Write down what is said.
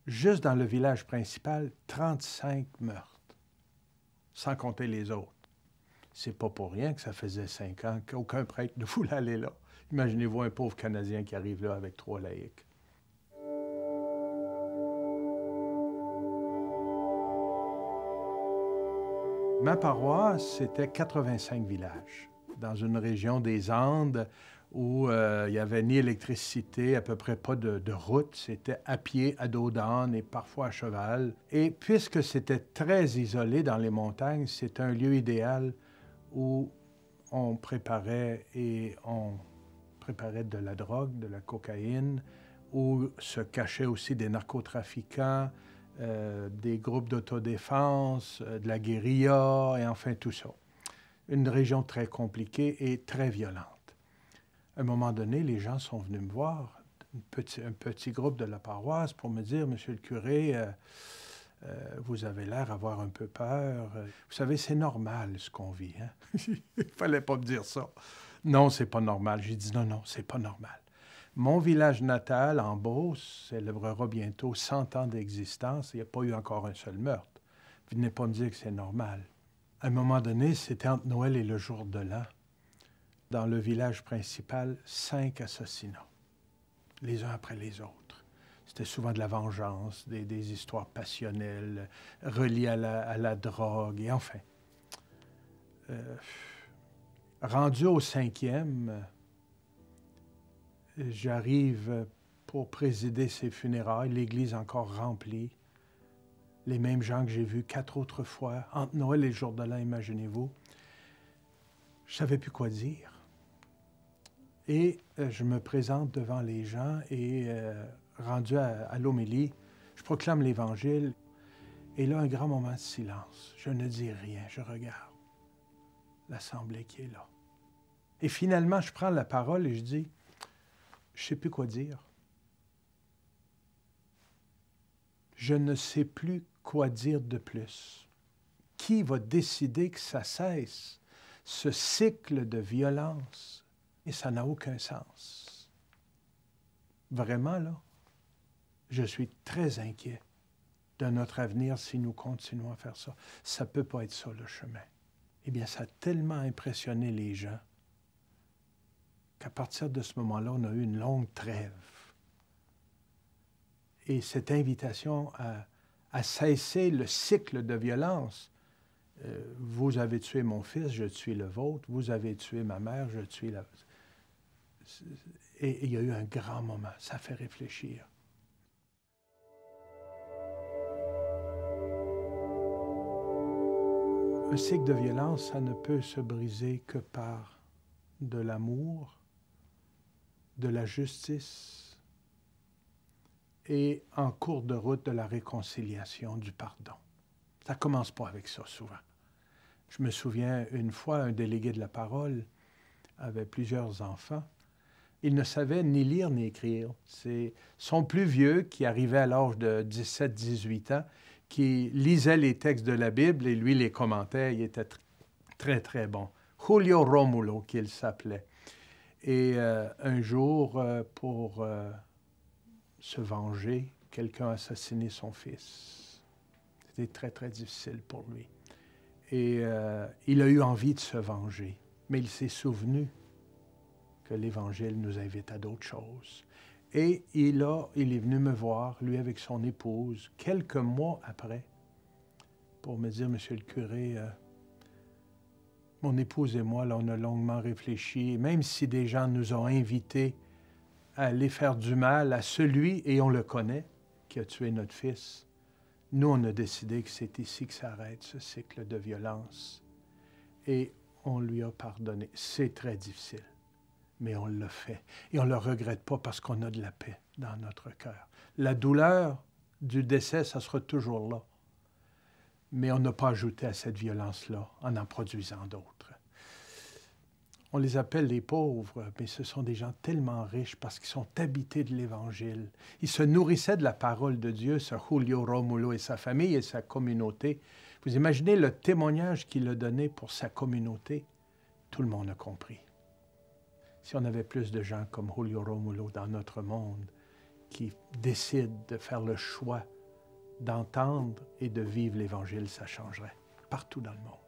Juste dans le village principal, 35 meurtres, sans compter les autres. C'est pas pour rien que ça faisait 5 ans qu'aucun prêtre ne voulait aller là. Imaginez-vous un pauvre Canadien qui arrive là avec 3 laïcs. Ma paroisse, c'était 85 villages dans une région des Andes où il n'y avait ni électricité, à peu près pas de route. C'était à pied, à dos d'âne et parfois à cheval. Et puisque c'était très isolé dans les montagnes, c'était un lieu idéal où on préparait de la drogue, de la cocaïne, où se cachaient aussi des narcotrafiquants, des groupes d'autodéfense, de la guérilla, et enfin tout ça. Une région très compliquée et très violente. À un moment donné, les gens sont venus me voir, un petit groupe de la paroisse, pour me dire, « Monsieur le curé, vous avez l'air d'avoir un peu peur. Vous savez, c'est normal ce qu'on vit. Hein? » Il ne fallait pas me dire ça. Non, c'est pas normal. J'ai dit, non, c'est pas normal. Mon village natal, en Beauce, célébrera bientôt 100 ans d'existence. Il n'y a pas eu encore un seul meurtre. Venez pas me dire que c'est normal. À un moment donné, c'était entre Noël et le jour de l'an. Dans le village principal, 5 assassinats, les uns après les autres. C'était souvent de la vengeance, des histoires passionnelles, reliées à la drogue, et enfin. Rendu au 5e, j'arrive pour présider ces funérailles, l'église encore remplie, les mêmes gens que j'ai vus 4 autres fois, entre Noël et le jour de l'an, imaginez-vous. Je ne savais plus quoi dire. Et je me présente devant les gens et rendu à l'homélie, je proclame l'Évangile. Et là, un grand moment de silence. Je ne dis rien, je regarde l'assemblée qui est là. Et finalement, je prends la parole et je dis, je ne sais plus quoi dire. Je ne sais plus quoi dire de plus. Qui va décider que ça cesse, ce cycle de violence? Et ça n'a aucun sens. Vraiment, là, je suis très inquiet de notre avenir si nous continuons à faire ça. Ça ne peut pas être ça, le chemin. Eh bien, ça a tellement impressionné les gens qu'à partir de ce moment-là, on a eu une longue trêve. Et cette invitation à cesser le cycle de violence, vous avez tué mon fils, je tue le vôtre, vous avez tué ma mère, je tue la... Et il y a eu un grand moment, ça fait réfléchir. Un cycle de violence, ça ne peut se briser que par de l'amour, de la justice et en cours de route de la réconciliation, du pardon. Ça ne commence pas avec ça souvent. Je me souviens une fois, un délégué de la parole avait plusieurs enfants. Il ne savait ni lire ni écrire. C'est son plus vieux, qui arrivait à l'âge de 17-18 ans, qui lisait les textes de la Bible et lui les commentait. Il était très, très bon. Julio Romulo, qu'il s'appelait. Et un jour, pour se venger, quelqu'un a assassiné son fils. C'était très, très difficile pour lui. Et il a eu envie de se venger, mais il s'est souvenu que l'Évangile nous invite à d'autres choses. Et il est venu me voir, lui avec son épouse, quelques mois après, pour me dire, « Monsieur le curé, mon épouse et moi, là, on a longuement réfléchi, même si des gens nous ont invités à aller faire du mal à celui, et on le connaît, qui a tué notre fils, nous, on a décidé que c'est ici que ça arrête, ce cycle de violence. Et on lui a pardonné. C'est très difficile, mais on l'a fait. Et on ne le regrette pas parce qu'on a de la paix dans notre cœur. La douleur du décès, ça sera toujours là. Mais on n'a pas ajouté à cette violence-là en produisant d'autres. On les appelle les pauvres, mais ce sont des gens tellement riches parce qu'ils sont habités de l'Évangile. Ils se nourrissaient de la parole de Dieu, ce Julio Romulo et sa famille et sa communauté. Vous imaginez le témoignage qu'il a donné pour sa communauté? Tout le monde a compris. Si on avait plus de gens comme Julio Romulo dans notre monde, qui décident de faire le choix d'entendre et de vivre l'Évangile, ça changerait partout dans le monde.